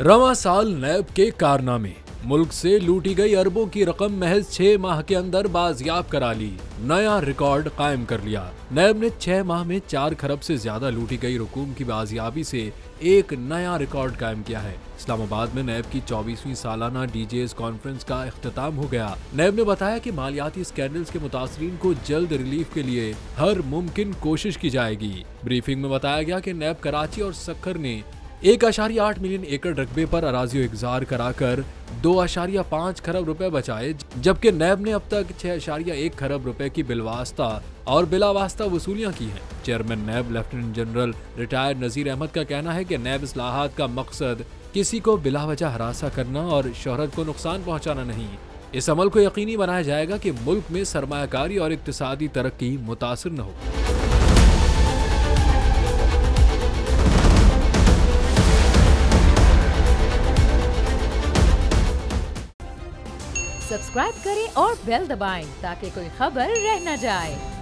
रवां साल नैब के कारनामे, मुल्क से लूटी गई अरबों की रकम महज 6 माह के अंदर बाजियाब करा ली, नया रिकॉर्ड कायम कर लिया। नैब ने 6 माह में 4 खरब से ज्यादा लूटी गई रकूम की बाजियाबी से एक नया रिकॉर्ड कायम किया है। इस्लामाबाद में नैब की 24वीं सालाना डीजेज कॉन्फ्रेंस का इख्तिताम हो गया। नैब ने बताया कि मालियाती स्कैंडल्स के मुतासरीन को जल्द रिलीफ के लिए हर मुमकिन कोशिश की जाएगी। ब्रीफिंग में बताया गया कि नैब कराची और सक्खर ने 1.8 मिलियन एकड़ रकबे पर अराजी इगजार कराकर 2.5 खरब रुपए बचाए, जबकि नैब ने अब तक 6.1 खरब रुपए की बिलवास्ता और बिलावास्ता वसूलियां की हैं। चेयरमैन नैब lieutenant general retired Nazir Ahmad का कहना है कि नैब इस्लाहात का मकसद किसी को बिलावजह हरासा करना और शोहरत को नुकसान पहुंचाना नहीं। इस अमल को यकीनी बनाया जाएगा कि मुल्क में सरमायाकारी और इक्तिसादी तरक्की मुतासिर न हो। सब्सक्राइब करें और बेल दबाएं ताकि कोई खबर रह न जाए।